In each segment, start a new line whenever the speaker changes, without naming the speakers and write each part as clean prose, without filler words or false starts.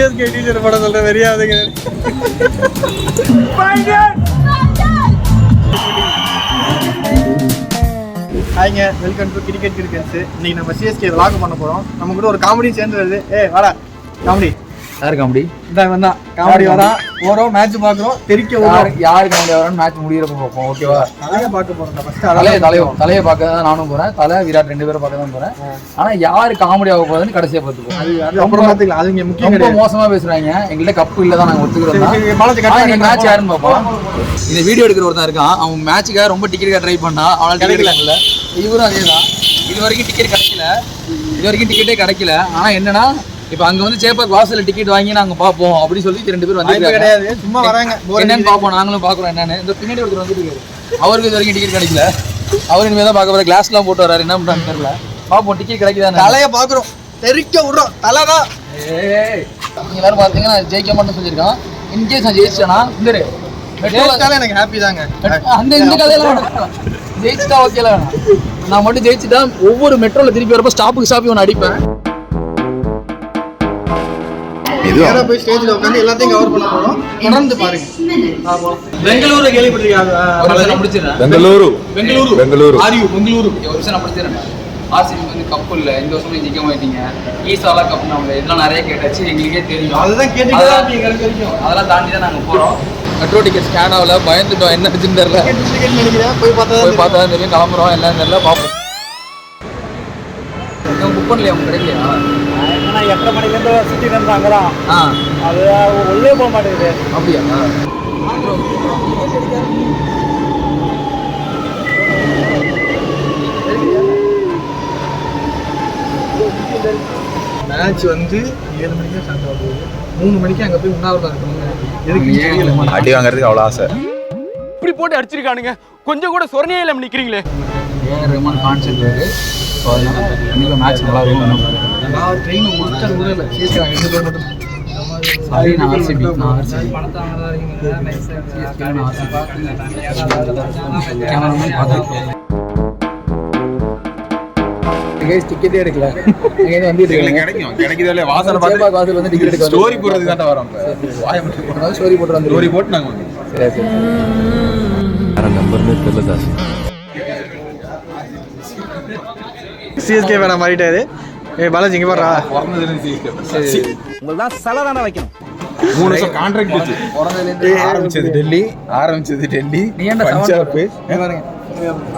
CSK teacher படம் சொல்ற வெறியாதுங்க. ஹாய்ங்க, welcome to cricket crickets. இன்னைக்கு நம்ம சிஎஸ்கே விளாக் பண்ண போறோம். நம்ம கூட ஒரு காமெடி சேர்ந்து வருது. வாடா காமெடி.
யார் காமெடி?
இதான் வந்தா காமெடி வரா. ஓரம் மேட்ச் பாக்குறோம். தெரிக்க
யாரு காமெடி வரான்னு மேட்ச் முடியறப்ப பார்ப்போம். ஓகேவா?
தலையை பார்க்க போறோம். ஃபர்ஸ்ட்
தலையை பார்க்க தான் நானும் போறேன். தலை விராட் 2 பேரும் பார்க்க தான் போறேன். ஆனா யாரு காமெடி ஆக போறதுன்னு கடைசியா பார்த்துப்போம்.
அது அப்புறம் பார்த்துக்கலாம். அது இங்க முக்கியம்.
ரொம்ப மோசமா பேசுறாங்க. எங்கள்கிட்ட கப்பு இல்ல தான் நாங்க ஒத்துக்கிறோம். மேட்ச் யாருன்னு பார்ப்போம். இந்த வீடியோ எடுக்கிற ஒருத்தன் இருக்கான். அவன் மேட்சுக்காக ரொம்ப டிக்கெட் ட்ரை பண்ணா, அவனால கிடைக்கல. இவரும் அதேதான். இது வரைக்கும் டிக்கெட் கிடைக்கல. ஆனா என்னன்னா, இப்போ அங்க வந்து சேப்பாக் வாசல்ல டிக்கெட் வாங்கி நாங்க பாப்போம் அப்படி சொல்லி 2 பேர் வந்து
கிடையாது, சும்மா வராங்க.
என்னன்னு பாப்போம், நாங்களும் பாக்குறோம் என்னன்னு. இந்த பின்னாடி ஒருத்தர் வந்துட்டு இருக்காரு. அவருக்கு இது வரைக்கும் டிக்கெட் கிடைக்கல. அவரு இனிமே தான் பார்க்க போற. கிளாஸ் எல்லாம் போட்டு வராரு. என்ன பண்றான்னு தெரியல. பாப்போம் டிக்கெட் கிடைக்குதா. தலைய பாக்குறோம். தெரிக்க விடுறோம். தலைதான். நீங்க எல்லாரும் பாத்தீங்கன்னா ஜெயிக்க மாட்டேன்னு சொல்லியிருக்கான். இன்கேஸ் நான் ஜெயிச்சேன்னா இந்த
எனக்கு ஹாப்பி தாங்க.
இந்த கதையில வேணாம். ஜெயிச்சுட்டா ஓகேல வேணாம். நான் மட்டும் ஜெயிச்சுட்டா ஒவ்வொரு மெட்ரோல திருப்பி வரப்போ ஸ்டாப்புக்கு ஒன்று அடிப்பேன்.
போய் ஸ்டேஜ்ல உட்காந்து எல்லாத்தையும் கவர் பண்ண போறோம். தொடர்ந்து பாருங்க. பெங்களூரு கேள்விப்பட்டிருக்கீங்க? Bengaluru are you Bengaluru? ஒரு விஷயம் நான் படிச்சிருக்கேன். ஆர்சிபி வந்து கப்பு இல்லை, இந்த வருஷம் ஜெயிக்க மாட்டீங்க. ஈசாலா கப் நம்ம இதெல்லாம் நிறைய கேட்டாச்சு, எங்களுக்கே தெரியும். அதுதான் கேட்டுக்கிட்டு
அதெல்லாம் தாண்டி தான் நாங்கள் போறோம். மெட்ரோ டிக்கெட் ஸ்கேன் ஆகல, பயந்துட்டோம். என்ன ஆச்சுன்னு தெரியல.
போய் பார்த்தா
தான் தெரியும். கிளம்புறோம். என்னன்னு தெரியல, பார்ப்போம். புக் பண்ணலையா? அவங்க கிடைக்கலையா?
8:30 மணிலேருந்து சுற்றி இருந்தாங்க தான். அது உள்ளே போக மாட்டேங்குது.
அப்படியா?
மேட்ச் வந்து 7 மணிக்கு ஸ்டார்ட் ஆகுது. 3 மணிக்கு அங்கே போய் உண்ணாவிரதம் இருக்கணும்.
அடி வாங்குறதுக்கு அவ்வளோ ஆசை.
இப்படி போட்டு அடிச்சிருக்கானுங்க. கொஞ்சம் கூட சொரணையே இல்லாமல் நிற்கிறீங்களே.
ரஹ்மான் கான்செப்ட் இருக்கு. ஸோ அதனால கண்டிப்பாக மேட்ச் நல்லா இருக்கும்.
நான் ட்ரெயின் முடிச்சது கூட இல்லை. சேர்த்துக்காங்க 2 பேர் மட்டும்.
சாரி, நான் ஆர்சிபி. டிக்கெட்டே எடுக்கல.
கிடைக்குது வாசல்
வாசல் வந்து டிக்கெட் எடுக்க
ஸ்டோரி போடுறதுக்கு தான் வரோம்.
ஸ்டோரி போட்டு
ஸ்டோரி போட்டு நாங்கள்
சரி
நம்பர்னு தெரியல.
சிஎஸ்கே வேணா மாறிட்டாரு. பாலாஜி இங்கே பாடுறா.
உங்கள்தான் சலை தானே வைக்கணும்.
3 வருஷம் கான்ட்ராக்ட் வச்சு ஆரம்பிச்சது டெல்லி.
நீ என்ன
பாருங்க.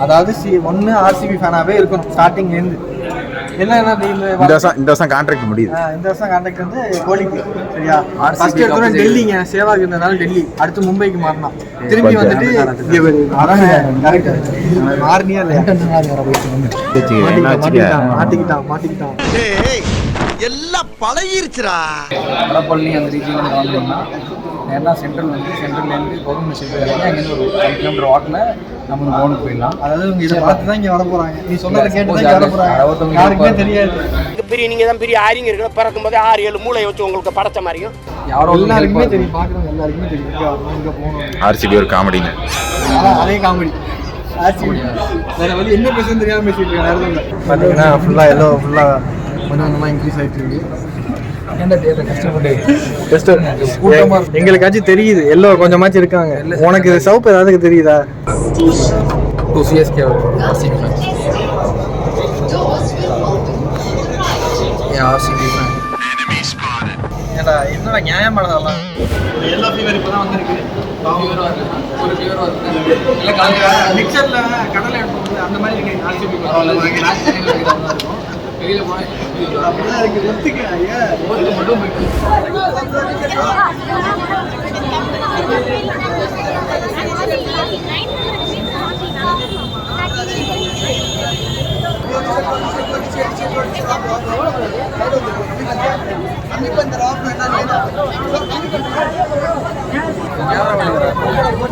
அதாவது ஒன்று ஆர்சிபி ஃபேனாகவே இருக்கணும் ஸ்டார்டிங்லேருந்து. என்ன
இந்த வருஷம் கான்ட்ராக்ட் முடியுது.
இந்த வருஷம் கான்ட்ராக்ட் வந்து கோலிக்கு. சரியா? ஃபர்ஸ்ட் எடுத்தோட டெல்லிங்க. சேவாக் இருந்ததுனால டெல்லி. அடுத்து மும்பைக்கு மாறினான். திரும்பி வந்துட்டு அதான் கரெக்ட். மாறினியா இல்லையா? மாட்டிக்கிட்டான்.
எல்லாம் பழகிருச்சுடா.
வடபழனி அந்த ரீஜியன் வந்தீங்கன்னா நேராக சென்ட்ரல்லேருந்து கவர்மெண்ட் சென்டர் அங்கேருந்து ஒரு 1 கிலோமீட்டர் வாக்கில் நம்ம கவர்மெண்ட் போயிடலாம்.
அதாவது இவங்க இதை பார்த்து தான் இங்கே வர போகிறாங்க. நீ சொன்னதை கேட்டு தான் வர போகிறாங்க. யாருக்குமே தெரியாது.
பெரிய நீங்கள் தான் பெரிய ஆரிங்க இருக்கணும். பிறக்கும் போதே 6-7 மூளை வச்சு உங்களுக்கு படைச்ச மாதிரியும்
யாரோ
எல்லாருக்குமே தெரியும். பார்க்குறவங்க எல்லாருக்குமே தெரியும். இங்கே போகணும்.
ஆர்சிபி ஒரு காமெடிங்க.
அதே காமெடி. வேற வழி என்ன பேசுன்னு தெரியாமல் பேசிட்டு இருக்காங்க. பார்த்தீங்கன்னா ஃபுல்லாக கொஞ்சமாக இன்க்ரீஸ் ஆகிட்டு இருக்கு. எங்களுக்காச்சும் தெரியுது. எல்லோ கொஞ்சமாச்சும் இருக்காங்க. உனக்கு சவுப்பு ஏதாவது தெரியுதா?
சிஎஸ்கே ஆர்சிபி
ஏண்டா என்னடா நியாயமானதெல்லாம். எல்லோ ஃபீவர் இப்போ தான் வந்திருக்கு. மிக்சரில் கடலை எடுத்து அந்த மாதிரி இருக்கு. ஆர்சிபி வெளியில் போனால் அப்படிதான் இருக்குது. ஒத்துக்க மட்டும் போயிட்டு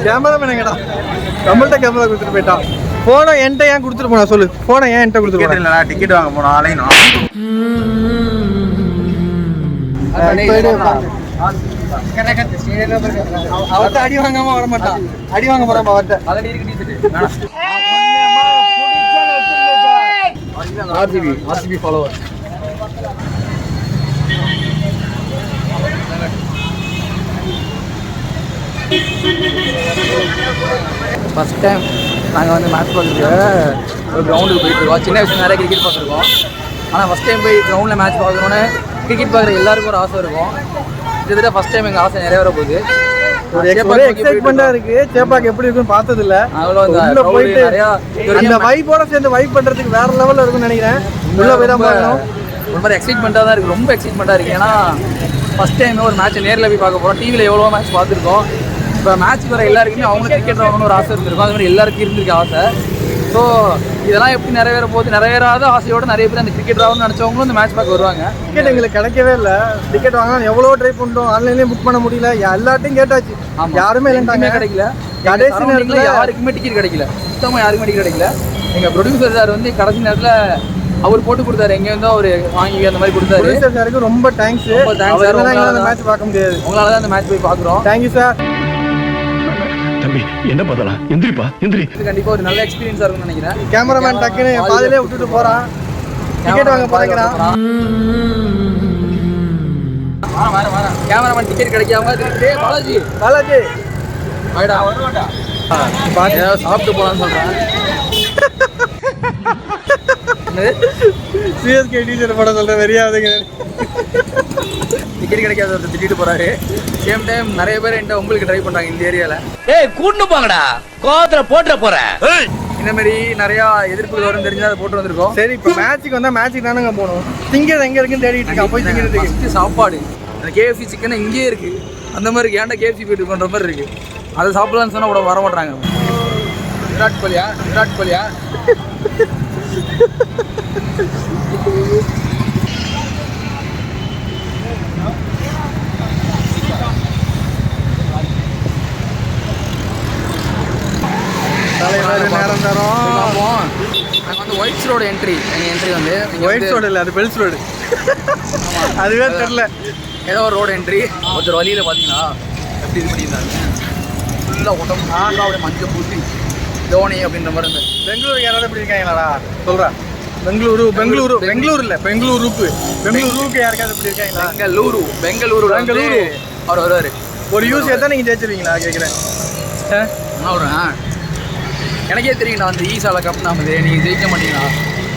கேமரா வேணாங்கடா. நம்மள்ட்ட கேமரா கொடுத்துட்டு போயிட்டான். போனை என்கிட்ட ஏன் கொடுத்துட்டு போனா சொல்லு. போனை ஏன் என்கிட்ட கொடுத்துட்டு போனா?
டிக்கெட் வாங்க போனோம். ஆலையும்
அவர்கிட்ட அடி வாங்காம வர மாட்டான். அடி வாங்க போறான் அவர்கிட்ட.
ஆர்சிபி ஃபாலோவர் ஃபஸ்ட் டைம் நாங்கள் வந்து மேட்ச் பார்த்துட்டு ஒரு கிரவுண்டுக்கு போயிட்டுருக்கோம். சின்ன வயசுல நிறைய கிரிக்கெட் பார்த்துருக்கோம். ஆனால் ஃபஸ்ட் டைம் போய் கிரவுண்டில் மேட்ச் பார்க்கணுன்னு கிரிக்கெட் பார்க்குற எல்லாருக்கும் ஒரு ஆசை இருக்கும். கிட்டத்தட்ட ஃபஸ்ட் டைம் எங்கள் ஆசை நிறைவேற போகுது.
ஒரு எக்ஸைட்மெண்டா இருக்கு. சேப்பாக்கு எப்படி இருக்குன்னு பார்த்தது இல்ல. உள்ள போயிட்டு அந்த வைப்போட சேர்ந்து வைப் பண்றதுக்கு வேற லெவல்ல இருக்கும்னு நினைக்கிறேன். உள்ள போய் தான் பார்க்கணும்.
ஒரு மாதிரி எக்ஸைட்மெண்ட்டாக தான் இருக்குது. ரொம்ப எக்ஸைட்மெண்ட்டாக இருக்குது. ஏன்னா ஃபஸ்ட் டைம் ஒரு மேட்ச் நேரில் போய் பார்க்க போகிறோம். டிவியில் எவ்வளோ மேட்ச் பார்த்துருக்கோம். இப்போ மேட்ச் வர எல்லாருக்குமே அவங்களுக்கு கிரிக்கெட் ஆகணும்னு ஒரு ஆசை இருந்திருக்கும். அது மாதிரி எல்லாருக்கும் இருந்திருக்கு ஆசை. ஸோ இதெல்லாம் எப்படி நிறைவேற போகுது, நிறைவேறாத ஆசையோடு நிறைய பேர் அந்த கிரிக்கெட் ஆகணும்னு நினச்சவங்களும் இந்த மேட்ச் பார்க்க வருவாங்க.
டிக்கெட் எங்களுக்கு கிடைக்கவே இல்லை. டிக்கெட் வாங்கலாம் எவ்வளோ ட்ரை பண்ணிட்டோம். ஆன்லைன்லேயும் புக் பண்ண முடியல. எல்லாத்தையும் கேட்டாச்சு. யாருமே இல்லைன்ட்டாங்க.
கிடைக்கல.
கடைசி நேரத்தில்
யாருக்குமே டிக்கெட் கிடைக்கல. சுத்தமாக யாருக்குமே டிக்கெட் கிடைக்கல. எங்கள் ப்ரொடியூசர் சார் வந்து கடைசி நேரத்தில் அவர் போட்டு கொடுத்தாரு. எங்கே வந்து அவர் வாங்கி அந்த மாதிரி கொடுத்தாரு.
ப்ரொடியூசர் சாருக்கு ரொம்ப தேங்க்ஸ். அந்த மேட்ச் பார்க்க முடியாது.
உங்களால தான் அந்த மேட்ச் போய் பார்க்குறோம்.
Thank you sir.
தம்பி என்ன பண்ணலாம்? எந்திரிப்பா எந்திரி.
கண்டிப்பாக ஒரு நல்ல எக்ஸ்பீரியன்ஸாக இருக்கும்னு நினைக்கிறேன்.
கேமராமேன் டக்குன்னு பாதிலே விட்டுட்டு போகிறான். டிக்கெட் வாங்க போகிறேங்கிறான்.
வரேன். கேமராமேன் டிக்கெட் கிடைக்காம திருப்பி பாலாஜி வாடா ஏதாவது சாப்பிட்டு போகலான்னு சொல்கிறேன்.
சிஎஸ்கே டீச்சர் படம் சொல்கிறேன். வெறியாதுங்க.
டிக்கெட் கிடைக்காத ஒருத்தர் திட்டிட்டு போறாரு. சேம் டைம் நிறைய பேர் என்கிட்ட உங்களுக்கு ட்ரை பண்றாங்க இந்த ஏரியால.
ஏய் கூட்டு போங்கடா, கோவத்துல போட்டுற போறேன்.
இந்த மாதிரி நிறைய எதிர்ப்புகள் வரும் தெரிஞ்சு அதை போட்டு வந்திருக்கோம்.
சரி, இப்போ மேட்ச்சுக்கு வந்தால் மேட்ச்சுக்கு தானேங்க போகணும். திங்கிறது எங்கே இருக்குன்னு தேடிட்டு இருக்கா. போய் திங்கிறதுக்கு
சாப்பாடு அந்த கேஎஃப்சி சிக்கன் இங்கேயே இருக்கு. அந்த மாதிரி ஏன்டா கேஎஃப்சி போயிட்டு பண்ற மாதிரி இருக்கு. அதை சாப்பிடலான்னு சொன்னா கூட வர மாட்டாங்க. விராட் கோலியா
நேரம் தரோம்.
நாங்கள் வந்து ஒயிட்ஸ் ரோடு என்ட்ரி. எங்கள் என்ட்ரி வந்து
ஒயிட்ஸ் ரோடு இல்லை, அது பெல்ஸ் ரோடு. அதுவே தெரில.
ஏதோ ஒரு ரோடு என்ட்ரி. ஒருத்தர் வழியில் பார்த்தீங்கன்னா எப்படி இது பண்ணியிருந்தாங்க. ஃபுல்லாக உடம்பு நாங்கள் அப்படியே மஞ்சள் பூசி தோனி அப்படின்ற மாதிரி இருந்தது.
பெங்களூருக்கு யாராவது எப்படி இருக்காங்களாடா சொல்கிறேன். பெங்களூரு இல்லை, பெங்களூருக்கு யாருக்காவது எப்படி இருக்காங்களா?
பெங்களூரு அவர் வருவார்.
ஒரு யூஸ் தான் நீங்கள் ஜெயிச்சிருவீங்களா கேட்குறேன்.
என்ன சொல்கிறேன், எனக்கே தெரியும். நான் அந்த ஈசால கப் நாமது நீங்கள் ஜெயிக்க மாட்டீங்களா?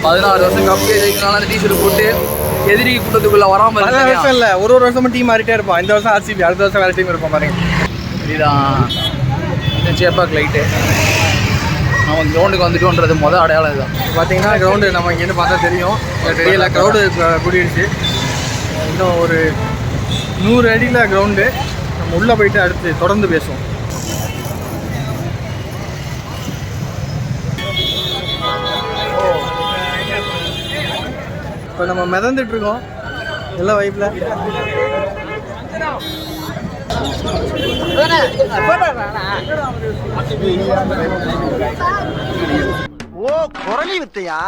16 வருஷம் கப்பே ஜெயிக்கலாம். அந்த டீஷர்ட் போட்டு எதிரி கூட்டத்துக்குள்ளே வராமல்
வருஷம் இல்லை, ஒரு வருஷமும் டீம் மாறிட்டே இருப்பான். இந்த வருஷம் ஆர்சிபி, அடுத்த வருஷம் வேறு டீம் இருப்பான் பாருங்க.
இதுதான் இந்த சேப்பாக் லைட்டு. நம்ம கிரவுண்டுக்கு வந்துட்டோன்றது அடையாளம் இதுதான்.
பார்த்தீங்கன்னா கிரவுண்டு நம்ம இங்கேருந்து பார்த்தா தெரியும். தெரியல, க்ரௌடு கூடிடுச்சு. இன்னும் ஒரு 100 அடியில் கிரவுண்டு. நம்ம உள்ளே போயிட்டு அடுத்து தொடர்ந்து பேசுவோம். இப்போ நம்ம மிதந்துட்டு இருக்கோம் எல்லா வைப்பில்.
ஓ குரலி வித்தையா?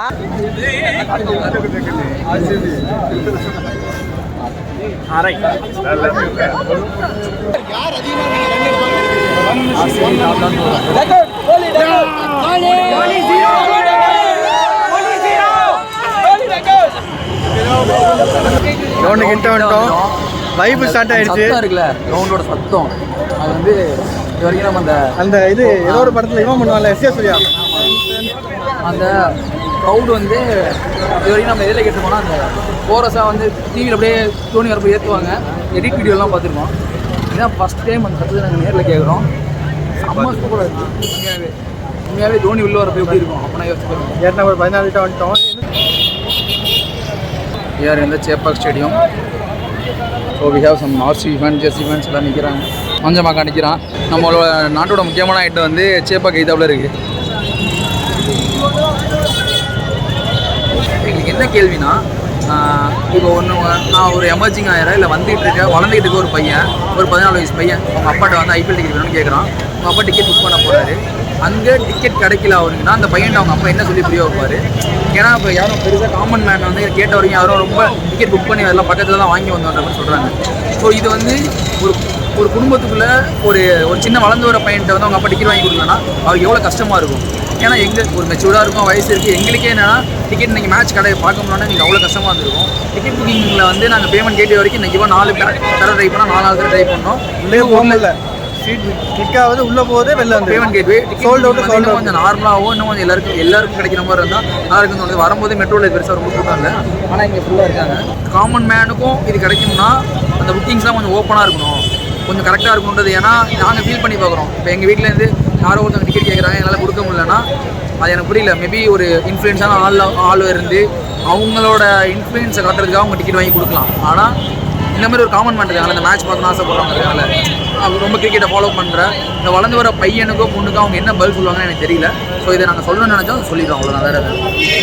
கிரவுண்டு கிட்ட வந்துட்டோம். வைப் ஸ்டார்ட் ஆயிடுச்சு.
இருக்குல்ல கிரவுண்டோட சத்தம். அது வந்து இது வரைக்கும் நம்ம
அந்த இது ஏதோ ஒரு படத்தில் இவன் பண்ணுவாங்கல்ல, எஸ் சூர்யா.
அந்த க்ரௌடு வந்து இது வரைக்கும் நம்ம எதில் கேட்டுருக்கோம்னா அந்த கோரஸாக வந்து டிவியில் அப்படியே தோனி வரப்போ ஏற்றுவாங்க. எடிட் வீடியோலாம் பார்த்துருக்கோம். இதுதான் ஃபஸ்ட் டைம் அந்த சத்தத்தை நாங்கள் நேரில் கேட்குறோம். செம்ம சூப்பராக இருக்குது. உண்மையாகவே தோனி உள்ள வரப்போ எப்படி இருக்கும் அப்படின்னா யோசிச்சு.
ஏன்னா ஒரு 14 கிட்ட வந்துட்டோம்.
யார் இந்த Chepauk stadium. So we have some RC fans எல்லாம் நிற்கிறாங்க. மஞ்சமாக்கா நிற்கிறான். நம்மளோட நாட்டோட முக்கியமான ஐட்டம் வந்து சேப்பாக் எய்தாவில் இருக்குது. எங்களுக்கு என்ன கேள்வினா, இப்போ நான் ஒரு எமர்ஜிங் ஆகிறேன் இல்லை வந்துகிட்டு இருக்கேன், வளர்ந்துக்கிட்டு இருக்க ஒரு பையன், ஒரு 14 வயசு பையன் அவங்க அப்பாட்ட வந்து ஐபிஎல் டிக்கெட் வேணும்னு கேட்குறான். அவங்க அப்பா டிக்கெட் புக் பண்ண போகிறாரு. அங்கே டிக்கெட் கிடைக்கல அவருக்குன்னா அந்த பையன் அவங்க அப்பா என்ன சொல்லி புரிய வைப்பார்? ஏன்னா இப்போ யாரும் பெருசாக காமன் மேன் வந்து கேட்ட வரைக்கும் யாரும் ரொம்ப டிக்கெட் புக் பண்ணி அதெல்லாம் பக்கத்தில் தான் வாங்கி வந்தோன்ற மாதிரி சொல்கிறாங்க. ஸோ இது வந்து ஒரு குடும்பத்துக்குள்ளே ஒரு சின்ன வளர்ந்து வர பையன்கிட்ட வந்து அவங்க அப்பா டிக்கெட் வாங்கி கொடுக்கலன்னா அவருக்கு எவ்வளோ கஷ்டமாக இருக்கும். ஏன்னா எங்களுக்கு ஒரு மெச்சூர்டாக இருக்கும், வயசு இருக்குது. எங்களுக்கே என்னென்னா டிக்கெட் நீங்கள் மேட்ச் கடையை பார்க்கணும்னா நீங்கள் அவ்வளோ கஷ்டமாக இருந்திருக்கும். டிக்கெட் புக்கிங்கில் வந்து நாங்கள் பேமெண்ட் கேட்ட வரைக்கும் இன்றைக்கி 4 தடவை ட்ரை பண்ணோம், 4 நாள் ட்ரை பண்ணோம்.
ஸ்ட்ரீட் கிக் ஆகுது உள்ள போகுது வெளில வந்து
பேமெண்ட் கேட்வே
சோல்ட் அவுட்
கொஞ்சம் நார்மலாகவும் இன்னும் கொஞ்சம் எல்லாருக்கும் கிடைக்கிற மாதிரி இருந்தால் நல்லா இருக்குன்னு தோணுது. வரும்போது மெட்ரோவில் பெருசாக ரொம்ப கூட்டம் இல்லை, ஆனால் இங்கே ஃபுல்லாக இருக்காங்க. காமன் மேனுக்கும் இது கிடைக்கும்னா அந்த புக்கிங்ஸ்லாம் கொஞ்சம் ஓப்பனாக இருக்கணும், கொஞ்சம் கரெக்டாக இருக்கணுன்றது. ஏன்னா நாங்கள் ஃபீல் பண்ணி பார்க்குறோம். இப்போ எங்கள் வீட்டிலேருந்து யாரோ ஒருத்தவங்க டிக்கெட் கேட்குறாங்க, என்னால் கொடுக்க முடியலன்னா அது எனக்கு புரியல. மேபி ஒரு இன்ஃப்ளூயன்ஸான ஆள் இருந்து அவங்களோட இன்ஃப்ளூயன்ஸை காட்டுறதுக்காக அவங்க டிக்கெட் வாங்கி கொடுக்கலாம். ஆனால் இந்த மாதிரி ஒரு காமன் மேன் இருக்காங்க, அந்த மேட்ச் பார்க்கணும் ஆசைப்படுறாங்க இருக்காங்க, அவங்க ரொம்ப கிரிக்கெட்டை ஃபாலோ பண்ணுற இந்த வளர்ந்து வர பையனுக்கோ பொண்ணுக்கோ அவங்க என்ன பதில் சொல்லுவாங்கன்னு எனக்கு தெரியல. ஸோ இதை நாங்கள் சொல்லணும்னு நினச்சோம், சொல்லிடுவோம். அவ்வளோதான், வேறு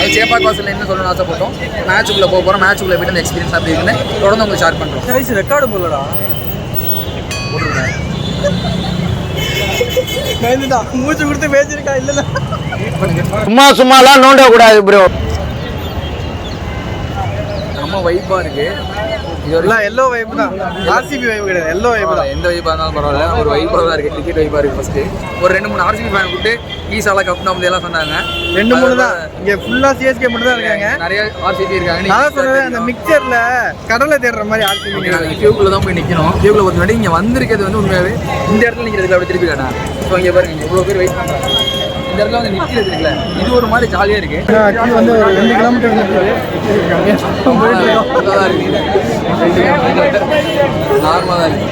அது சேப்பாக் வாசலில் என்ன சொல்லணும்னு ஆசைப்பட்டோம். மேட்சுக்குள்ளே போக போகிறோம், மேட்சுக்குள்ளே போய்ட்டு அந்த எக்ஸ்பீரியன்ஸ் அப்படி இருக்குன்னு தொடர்ந்து உங்களுக்கு ஷேர் பண்ணுறோம்.
ரெக்கார்டு போடலடா
போட்டுருக்கேன்.
மூச்சு கொடுத்து பேசியிருக்கா இல்லைல்ல
சும்மாலாம் நோண்ட கூடாது ப்ரோ.
ரொம்ப வைப்பாக இருக்குது. இது ஒரு
எல்லாம் எல்லோ வைப் தான், ஆர்சிபி வைப் கிடையாது, எல்லோ வைப் தான்.
எந்த வைப்பாக இருந்தாலும் பரவாயில்ல, ஒரு வைப்பாக தான் இருக்குது. டிக்கெட் வைப்பாக இருக்குது. ஃபஸ்ட்டு ஒரு 2-3 ஆர்சிபி ஃபேன் கூப்பிட்டு ஈசாலா கப் நம்ம எல்லாம் சொன்னாங்க.
2-3 தான் இங்கே ஃபுல்லாக சிஎஸ்கே மட்டும் தான் இருக்காங்க.
நிறைய ஆர்சிபி இருக்காங்க.
நான் சொன்னது அந்த மிக்சரில் கடலை தேடுற மாதிரி ஆர்சிபி.
நாங்கள் கியூக்குள்ளே தான் போய் நிற்கணும். கியூக்குள்ள பார்த்து முன்னாடி இங்கே வந்திருக்கிறது வந்து உண்மையாகவே இந்த இடத்துல நிற்கிறதுக்கு அப்படி திருப்பி கேட்டேன். ஸோ இங்கே பாருங்க, இங்கே இவ்வளோ பேர் வெயிட் பண்ணுறாங்க. இந்த இடத்துல வந்து நிற்கிறது இருக்குல்ல, இது ஒரு மாதிரி ஜாலியாக இருக்குது.
ஆக்சுவலி வந்து ஒரு 2 கிலோமீட்டர்
நார்மலாக தான் இருக்குது.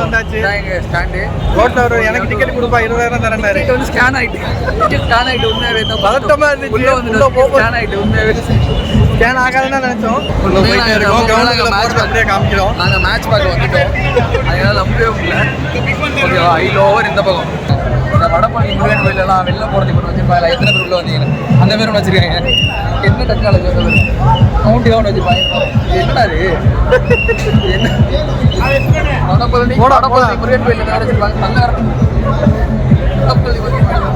வந்தாச்சு.
எங்கள் ஸ்டாண்டு
ரோட்டில் ஒரு எனக்கு டிக்கெட் கொடுப்பா 20,000 தரேன்னாரு.
டிக்கெட் வந்து ஸ்கேன் ஆகிட்டு உண்மையாகவே தான்
பதட்டமா இருந்துச்சு.
உள்ளே வந்து ஸ்கேன் ஆகிட்டு உண்மையாகவே
ஸ்கேன் ஆகாதுன்னு நினைச்சோம். அப்படியே காமிக்கிறோம்.
நாங்கள் மேட்ச் பார்க்க வந்துட்டோம், அதனால நம்பவே முடியல. ஓகேவா, ஐலோ ஓவர் இந்த பக்கம் இந்த வடபழனி முருகன் கோயிலெல்லாம் வெளில போகிறதுக்கு ஒன்று வச்சுருப்பாங்க. எத்தனை பேர் உள்ள வந்தீங்க அந்த பேர் ஒன்று வச்சுருக்காங்க. என்ன டெக்னாலஜி வந்து கவுண்டி ஒன்று வச்சுருப்பாங்க. என்னடா இது என்ன வடபழனி முருகன் கோயில் என்ன வச்சுருப்பாங்க. நல்ல வடபழனி முருகன் கோயில்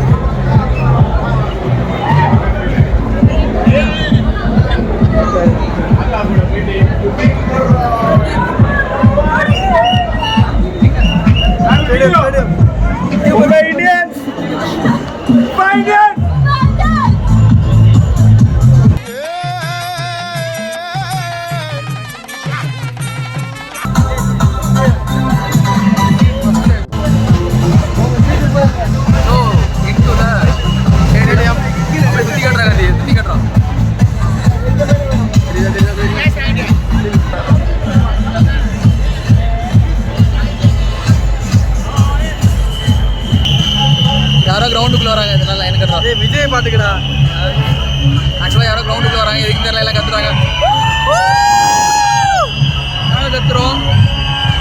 யாரோ கிரவுண்டுக்குள்ள வராங்க, இதனால எனக்கு கட்டுறோம்.
விஜய் பாத்துக்கடா.
ஆக்சுவலாக யாரோ கிரவுண்டுக்குள்ள வராங்க, எதுக்கு தெரியல, எல்லாம் கத்துறாங்க. நாங்கள் கத்துறோம்,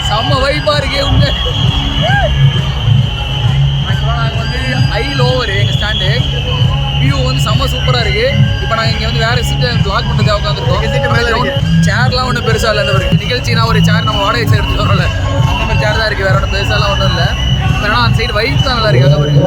செம்ம வைப்பாக இருக்கு உண்மை. ஆக்சுவலாக நாங்கள் வந்து ஐல் ஓவர் எங்கள் ஸ்டாண்டு வியூ வந்து செம்ம சூப்பராக இருக்குது. இப்போ நாங்கள் இங்கே வந்து வேறு சீட்டை பிளாக் பண்ணுறதுக்காக உட்காந்துருக்கோம். சேர்லாம் ஒன்றும் பெருசாக இல்லை. இந்த ஒரு நிகழ்ச்சினா ஒரு சேர் நம்ம வாடகை சேர் எடுத்துகிட்டு வரோம்ல, அந்த மாதிரி சேர் தான் இருக்குது, வேற ஒன்றும் பெருசாலாம் ஒன்றும் இல்லை. ஆனால் அந்த சைடு வைப் தான் நல்லா இருக்கு. அங்கே பாருங்க.